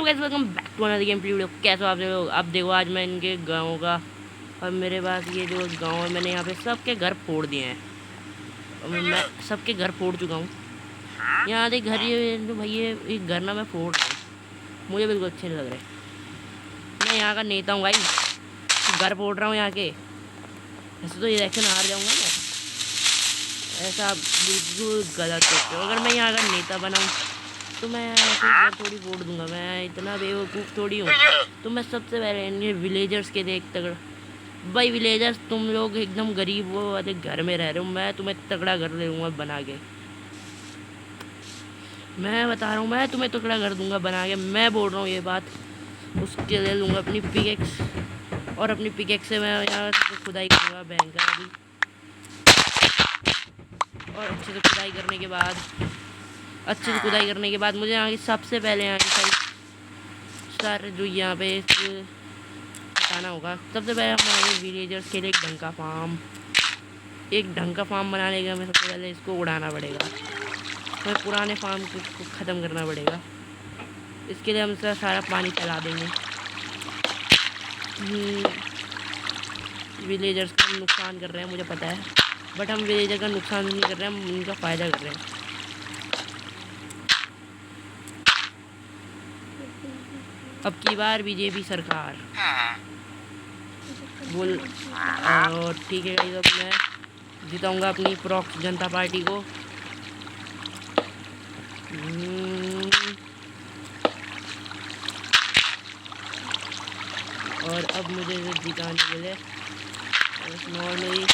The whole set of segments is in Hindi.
Guys welcome back to another game video. कैसे हो आप लोग? अब देखो आज मैं इनके गाँव का, और मेरे पास ये जो गांव है मैंने यहाँ पे सबके घर फोड़ दिए हैं। और मैं सबके घर फोड़ चुका हूँ। यहाँ देख घर, ये जो भाई ये एक घर ना मैं फोड़ रहा हूँ, मुझे बिल्कुल अच्छे नहीं लग रहे। मैं यहाँ का नेता हूँ भाई, घर फोड़ रहा हूँ यहाँ के। ऐसे तो इलेक्शन हार जाऊँगा मैं, ऐसा बिल्कुल गलत सोचते हो। अगर मैं यहाँ का नेता बनाऊँ तो मैं ऐसे घर थोड़ी फोड़ दूंगा, मैं इतना बेवकूफ़ थोड़ी हूँ। तो मैं सबसे पहले इनके विलेजर्स के देख तगड़ा, भाई विलेजर्स तुम लोग एकदम गरीब वो वाले घर में रह रहे हो, मैं तुम्हें तगड़ा घर ले लूँगा बना के। मैं बता रहा हूँ मैं तुम्हें तगड़ा घर दूंगा बना के, मैं बोल रहा हूँ ये बात। उसके ले लूँगा अपनी पिकेक्स, और अपनी पिकेक्स से मैं यहाँ खुदाई करूँगा भयंकर अभी। और अच्छे से खुदाई करने के बाद मुझे यहाँ की सबसे पहले यहाँ की सारे जो यहाँ पे बताना होगा। सबसे पहले हमारे विलेजर्स के लिए एक ढंग का फार्म बनाने के हमें सबसे पहले इसको उड़ाना पड़ेगा। हमें पुराने फार्म को ख़त्म करना पड़ेगा। इसके लिए हम सारा पानी फैला देंगे। विलेजर्स का हम नुकसान कर रहे हैं मुझे पता है, बट हम विलेजर का नुकसान नहीं कर रहे हैं, हम उनका फ़ायदा कर रहे हैं। अब की बार बीजेपी सरकार बोल, और ठीक है गाइस, अब मैं जिताऊंगा अपनी प्रॉक्स जनता पार्टी को। और अब मुझे जिताने के लिए नॉर्मली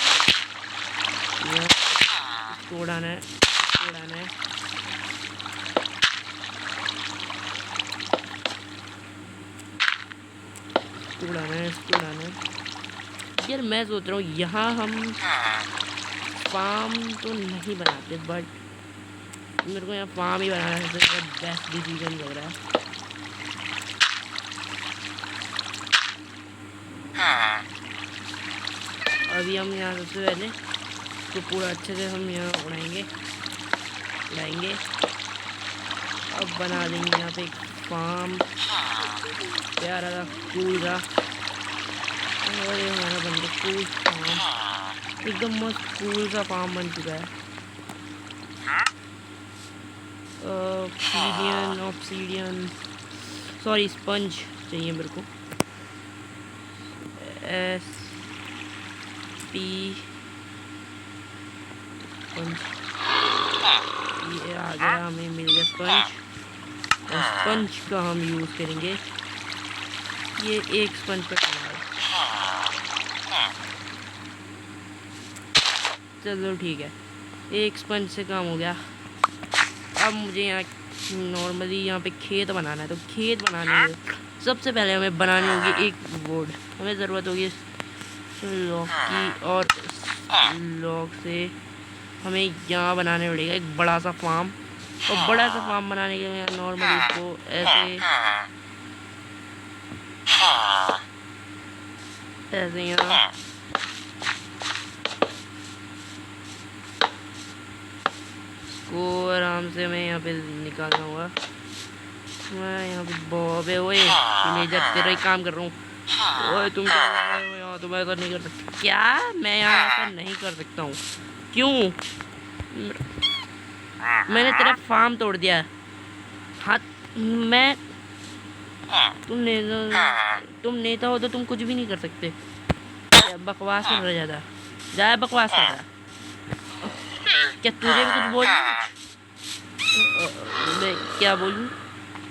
उड़ाना है, यार मैं सोच रहा हूँ यहाँ हम फार्म तो नहीं बनाते, बट मेरे को यहाँ फार्म ही बनाना है, तो बेस्ट डिसीजन लग रहा है। अभी हम यहाँ सबसे पहले तो पूरा अच्छे से हम यहाँ उड़ाएंगे। अब बना देंगे यहाँ पे एक फार्म प्यारा सा कूल सा, और ये हमारा बन गया कूल फार्म, एकदम मस्त कूल सा फार्म बन चुका है। ऑब्सीडियन सॉरी स्पंज चाहिए मेरे को। स्पंज ये आ गया, हमें मिल गया स्पंज। और स्पंज का हम यूज़ करेंगे, ये एक स्पंज का कमाल। चलो ठीक है, एक स्पंज से काम हो गया। अब मुझे यहाँ नॉर्मली यहाँ पे खेत बनाना है, तो खेत बनाने में सबसे पहले हमें बनानी होगी एक बोर्ड। हमें ज़रूरत होगी लॉक की, और लॉक से हमें यहाँ बनाने पड़ेगा एक बड़ा सा फार्म। और बड़ा सा फार्म बनाने के लिए नॉर्मली इसको ऐसे यहाँ को आराम से मैं यहाँ पे निकालना होगा। मैं यहाँ पे बॉबे ओए विलेजर तेरा ही काम कर रहा हूँ। ओए तुम यहाँ तुम ऐसा नहीं कर सकते क्या? मैं यहाँ ऐसा नहीं कर सकता हूँ। क्यों? मैंने तेरा फार्म तोड़ दिया। हाँ मैं तुम नेता हो तो तुम कुछ भी नहीं कर सकते। बकवास कर रहा ज़्यादा बकवास कर रहा। क्या तुझे भी कुछ बोलना? मैं क्या बोलूँ?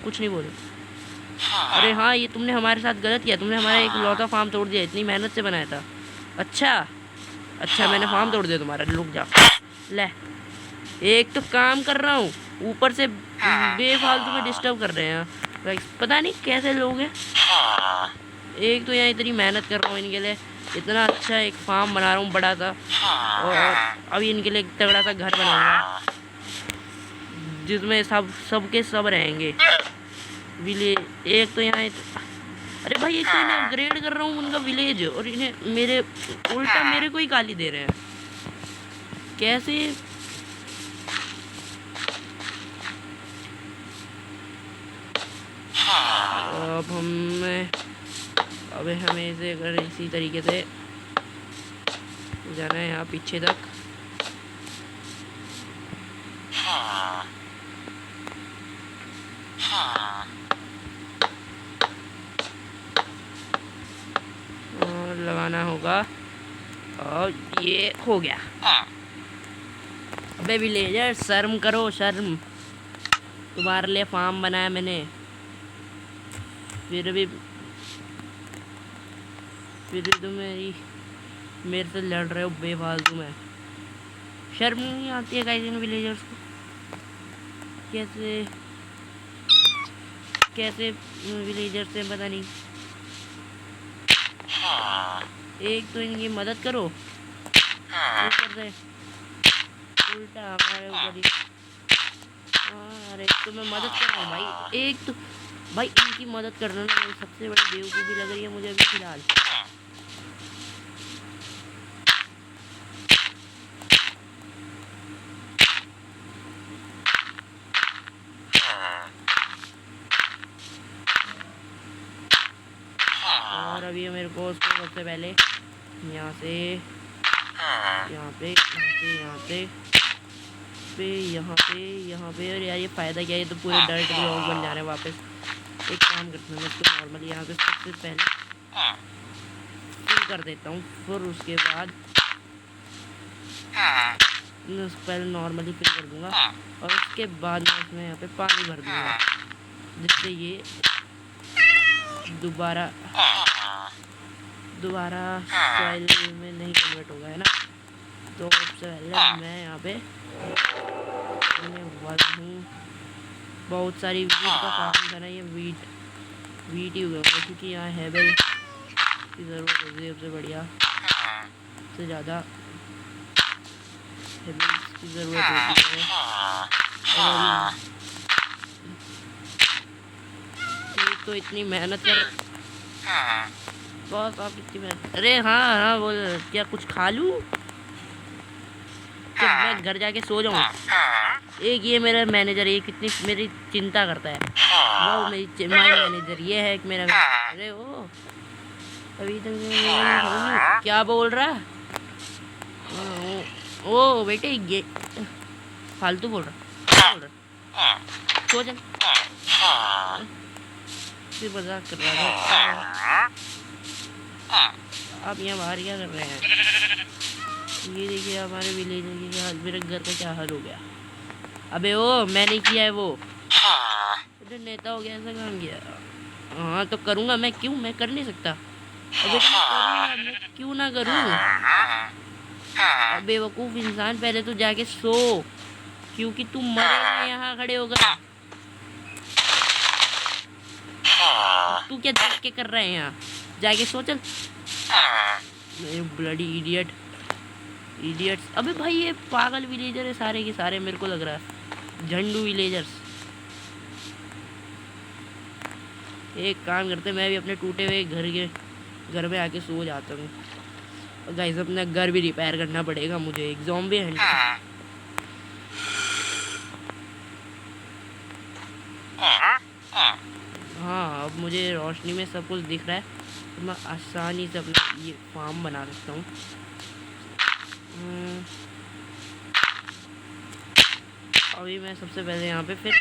कुछ नहीं बोलूँ। अरे हाँ, ये तुमने हमारे साथ गलत किया, तुमने हमारा एक लौता फार्म तोड़ दिया, इतनी मेहनत से बनाया था। अच्छा मैंने फार्म तोड़ दिया तुम्हारा, रुक जा। ले, एक तो काम कर रहा हूँ, ऊपर से बेफालतू में डिस्टर्ब कर रहे हैं। पता नहीं कैसे लोग हैं। एक तो यहाँ इतनी मेहनत कर रहा हूँ इनके लिए, इतना अच्छा एक फार्म बना रहा हूँ बड़ा सा, और अभी इनके लिए एक तगड़ा सा घर बनाऊंगा जिसमें सबके सब रहेंगे। एक तो यहाँ अरे भाई, एक तो इन्हें अपग्रेड कर रहा हूँ उनका विलेज, और इन्हें उल्टा मेरे को ही गाली दे रहे हैं। कैसे? अब हमें इसे अगर इसी तरीके से जाना है यहाँ पीछे तक। और लगाना होगा और ये हो गया। अबे विलेजर शर्म करो, शर्म। तुम्हारे लिए फार्म बनाया मैंने, फिर भी तुम मेरे से लड़ रहे हो बेफालतू में। शर्म नहीं आती है गाइस इन विलेजर्स को। कैसे विलेजर्स से पता नहीं। एक तो इनकी मदद करो, ऊपर से उल्टा हमारे ऊपर ही। अरे तो मैं मदद कर रहा हूँ भाई। एक तो भाई इनकी मदद करना ना मेरी सबसे बड़ी बेवकूफ़ी लग रही है मुझे अभी फिलहाल। और अभी मेरे को उसको सबसे पहले यहाँ से यहाँ पे और यार ये फ़ायदा क्या है, ये तो पूरे डर्ट ब्लॉक बन जा रहे हैं वापस। एक काम करता हूँ मैं इसको नॉर्मली यहाँ पे सबसे पहले फिल कर देता हूँ, फिर उसके बाद पहले नॉर्मली फिल कर दूँगा और उसके बाद मैं इसमें यहाँ पे पानी भर दूँगा, जिससे ये दोबारा सॉइल में नहीं कन्वर्ट होगा, है ना। तो सबसे पहले मैं यहाँ पे हूँ बहुत सारी वीट का काम करना। ये वीट ही होगा क्योंकि यहाँ हेबल की ज़रूरत होती है। सबसे बढ़िया सबसे ज़्यादा हेबल की ज़रूरत होती है। एक तो इतनी मेहनत कर बस, आप इतनी मेहनत। अरे हाँ बोल, क्या कुछ खा लूँ? जब मैं घर जाके सो जाऊँ। एक ये मेरा मैनेजर, ये कितनी मेरी चिंता करता है। वो मेरी माय मैनेजर ये है कि मेरा। अरे ओ अभी तक क्या बोल रहा है? ओ बेटे ये फालतू बोल रहा। सो जा, फिर मजाक कर रहा था। आप यहाँ बाहर क्या कर रहे हैं? ये देखिए हमारे विलेजर की क्या हाल, मेरे घर का क्या हाल हो गया। अबे ओ मैंने किया है वो, तो नेता हो गया, ऐसा काम किया। हाँ तो करूँगा मैं, क्यों मैं कर नहीं सकता? अबे मैं क्यों ना करूँ? अबे बेवकूफ़ इंसान, पहले तो जाके सो, क्योंकि तुम मरेगा यहाँ खड़े होकर। तू क्या देख के कर रहे हैं यहाँ? जाके सो चल। Bloody idiots. अबे भाई ये पागल विलेजर है सारे के सारे, मेरे को लग रहा है झंडू विलेजर्स। एक काम करते, मैं भी अपने टूटे हुए घर में आके सो जाता हूँ। और गाइस अपना घर भी रिपेयर करना पड़ेगा मुझे, एक ज़ॉम्बी हंट। हाँ अब मुझे रोशनी में सब कुछ दिख रहा है, तो मैं आसानी से अपना ये फार्म बना सकता हूँ। अभी मैं सबसे पहले यहाँ पे फिर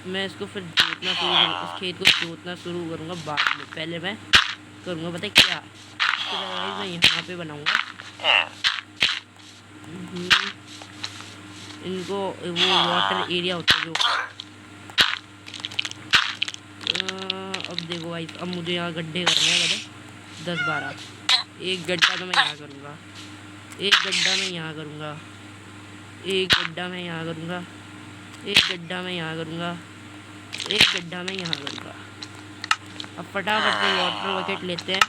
मैं इसको फिर जोतना शुरू करूँ, इस खेत को जोतना शुरू करूँगा बाद में। पहले मैं करूँगा पता है क्या, तो मैं यहाँ पे बनाऊँगा इनको, वो वाटर एरिया होता है जो। अब देखो भाई, अब मुझे यहाँ गड्ढे करने हैं गड्ढे 10-12। एक गड्ढा तो मैं यहाँ करूँगा, एक गड्ढा मैं यहाँ करूँगा, एक गड्ढा मैं यहाँ करूँगा, एक गड्ढा मैं यहाँ करूँगा, एक गड्ढा मैं यहाँ करूँगा। अब फटाफट से वाटर बकेट लेते हैं,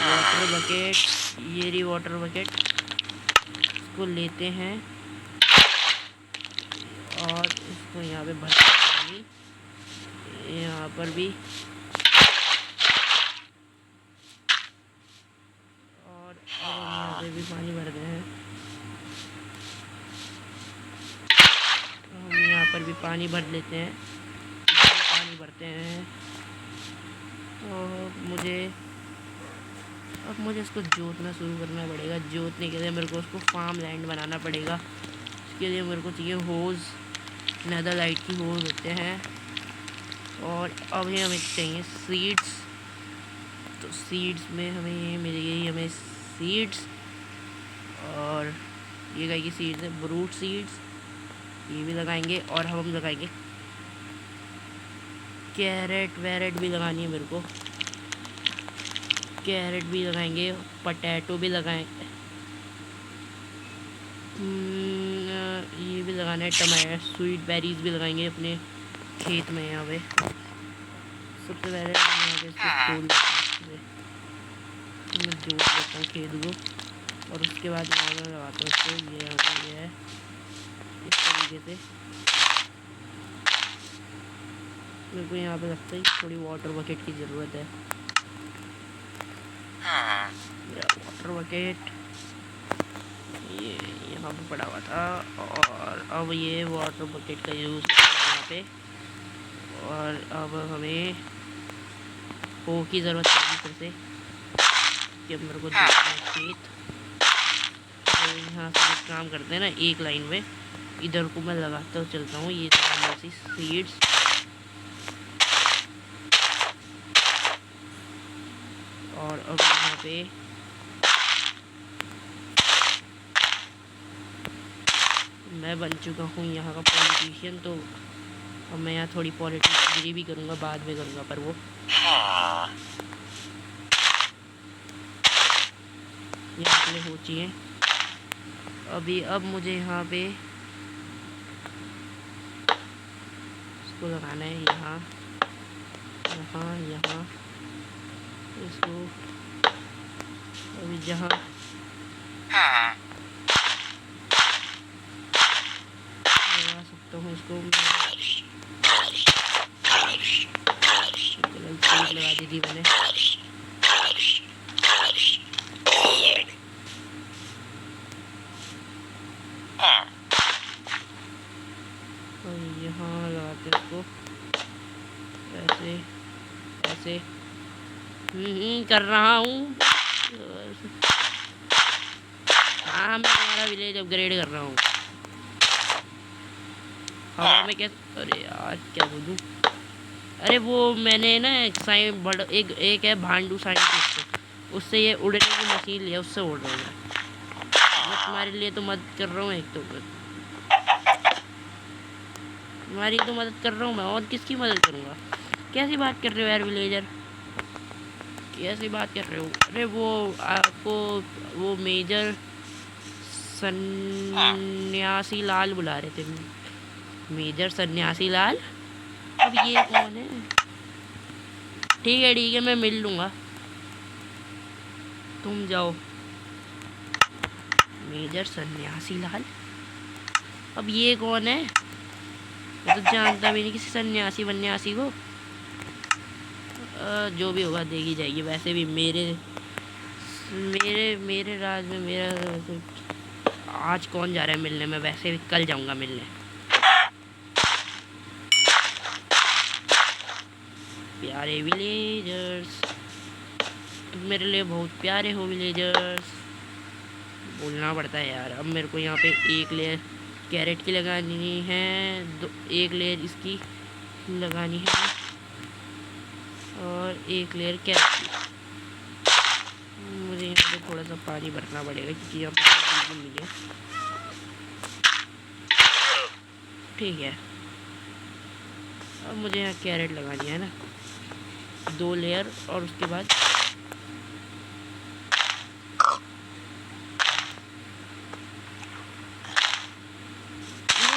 वाटर बकेट, ये रही वाटर बकेट, इसको लेते हैं और इसको यहाँ पे भरते हैं पानी, यहाँ पर भी, और यहाँ पे भी पानी भरते हैं। हम यहाँ पर भी पानी भर लेते हैं, पानी भरते हैं और अब मुझे इसको जोतना शुरू करना पड़ेगा। जोतने के लिए मेरे को उसको फार्म लैंड बनाना पड़ेगा। इसके लिए मेरे को चाहिए होज़, नेदरलाइट की होज़ होते हैं। और अभी हमें चाहिए सीड्स। तो सीड्स में हमें ये मिल गई हमें सीड्स। और ये गाय की सीड्स है, ब्रूट सीड्स, ये भी लगाएंगे। और हम लगाएंगे कैरेट वैरेट भी लगानी है मेरे को, कैरेट भी लगाएंगे, पटैटो भी लगाएंगे, ये भी लगाना है, टमाटर स्वीट बेरीज भी लगाएंगे अपने खेत में। यहाँ पे सबसे पहले यहाँ पे इसको खोल मैं जोत लेता हूँ खेत को। और उसके बाद यहाँ पर लगाता हूँ इसको। ये यहाँ पर ये है इस तरीके से। मेरे को यहाँ पे लगता है थोड़ी वाटर बकेट की ज़रूरत है। वाटर बकेट ये यहाँ पे पड़ा हुआ था। और अब ये वाटर बकेट का यूज़ यहाँ पे। और अब हमें हो की ज़रूरत पड़ेगी फिर से कि मेरे को खेत। तो यहाँ से एक काम करते हैं ना, एक लाइन में इधर को मैं लगाता हूँ चलता हूँ। ये ऐसी सीड्स और अब यहाँ पे मैं बन चुका हूँ यहाँ का पॉलिटिशियन। तो अब मैं यहाँ थोड़ी पॉलिटिक्स भी करूँगा, बाद में करूँगा, पर वो यहाँ पे हो चाहिए अभी। अब मुझे यहाँ पे इसको लगाना है यहाँ यहाँ यहाँ इसको अभी जहाँ लगा सकता हूँ इसको लगा दी थी मैंने। और यहाँ लगाते इसको ऐसे ऐसे कर रहा हूँ। हाँ मैं तुम्हारा विलेज अपग्रेड कर रहा हूँ। हवा में कैसे, अरे यार क्या बोलूँ। अरे वो मैंने ना एक है भांडू साइंटिस्ट, उससे ये उड़ने की मशीन लिया, उससे उड़ रहा हूँ मैं तुम्हारे लिए तो मदद कर रहा हूँ। एक तो तुम्हारी तो मदद कर रहा हूँ मैं, और किसकी मदद करूँगा। कैसी बात कर रहे हो यार विलेजर, कैसी बात कर रहे हो। अरे वो आपको वो मेजर सन्यासी लाल बुला रहे थे, मेजर सन्यासी लाल। अब ये कौन है। ठीक है मैं मिल लूँगा, तुम जाओ। मेजर सन्यासी लाल, अब ये कौन है। मैं तो जानता भी नहीं किसी सन्यासी वन्यासी को। जो भी होगा देखी जाएगी। वैसे भी मेरे मेरे मेरे राज में मेरा आज कौन जा रहा है मिलने में। वैसे भी कल जाऊंगा मिलने। प्यारे विलेजर्स, तुम मेरे लिए बहुत प्यारे हो विलेजर्स। बोलना पड़ता है यार। अब मेरे को यहाँ पे एक लेयर कैरेट की लगानी है, एक लेयर इसकी लगानी है और एक लेयर कैरेट की। मुझे यहाँ पे थोड़ा सा पानी भरना पड़ेगा क्योंकि यहाँ पानी बिल्कुल नहीं है। ठीक है, अब मुझे यहाँ कैरेट लगानी है ना, 2 लेयर। और उसके बाद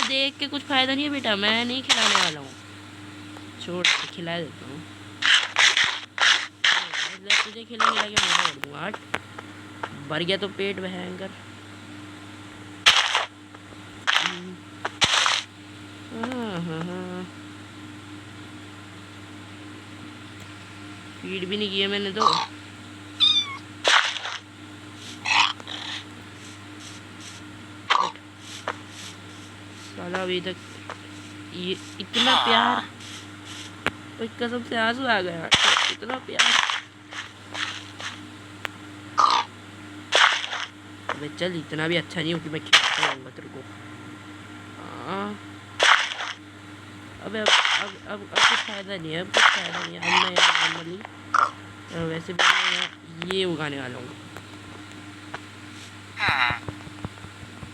देख के कुछ फ़ायदा नहीं है बेटा, मैं नहीं खिलाने वाला हूँ। छोड़ खिला देता हूँ। तुझे खिला के मोटा कर दूँगा। हट, भर गया तो पेट भयंकर। फीड भी नहीं किया मैंने तो। साला अभी तक ये इतना प्यार, तो कसम से आंसू आ गया। इतना प्यार। अबे चल, इतना भी अच्छा नहीं हो कि मैं खिलाता रहूँगा तेरे को। अबे अब कुछ फ़ायदा नहीं है, अब कुछ फ़ायदा नहीं है। अब मैं यहाँ नॉर्मली वैसे भी मैं यहाँ ये उगाने वाला हूँ।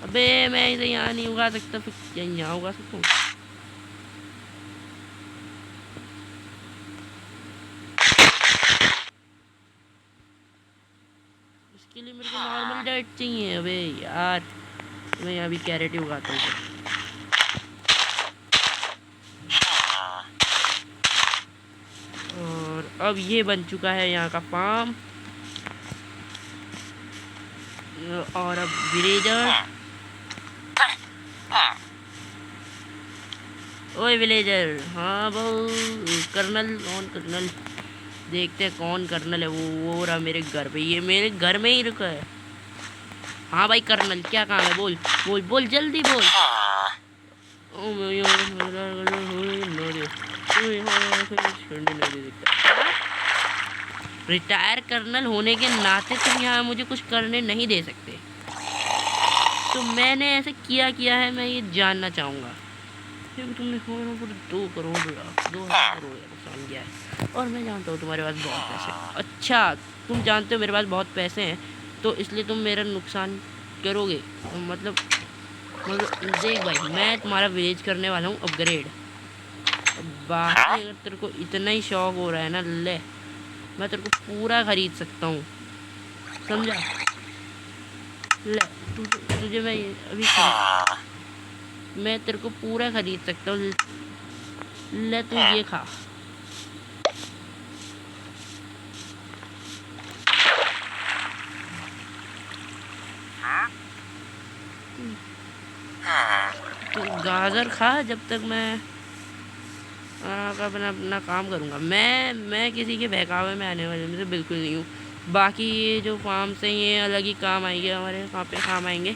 अबे मैं इसे यहाँ नहीं उगा सकता, फिर यहाँ उगा सकता हूँ। इसके लिए मेरे को नॉर्मल डाइट चाहिए। अबे यार, मैं यहाँ भी कैरेट ही उगाता हूँ। और अब ये बन चुका है यहाँ का फार्म। और अब विलेजर, ओए विलेजर, हाँ बहु कर्नल, कौन कर्नल? देखते हैं कौन कर्नल है। वो रहा मेरे घर पे, ये मेरे घर में ही रुका है। हाँ भाई कर्नल, क्या काम है? बोल बोल बोल, जल्दी बोल। रिटायर कर्नल होने के नाते तुम यहाँ मुझे कुछ करने नहीं दे सकते। तो मैंने ऐसे किया है, मैं ये जानना चाहूँगा। क्योंकि तुमने 2 करोड़ 2,000 करोड़ नुकसान किया है, और मैं जानता हूँ तुम्हारे पास बहुत पैसे हैं। अच्छा, तुम जानते हो मेरे पास बहुत पैसे हैं, तो इसलिए तुम मेरा नुकसान करोगे? मतलब देख भाई, मैं तुम्हारा विलेज करने वाला हूँ अपग्रेड। बाकी अगर तेरे को इतना ही शौक हो रहा है ना, ले मैं तेरे को पूरा खरीद सकता हूँ, समझा? ले तुझे मैं अभी मैं तेरे को पूरा खरीद सकता हूँ। ले तू ये खा। तो गाजर खा जब तक मैं अपना काम करूँगा। मैं किसी के बहकावे में आने वाले में से बिल्कुल नहीं हूँ। बाकी ये जो फार्म से ये अलग ही काम आएंगे, हमारे वहाँ पे काम आएंगे।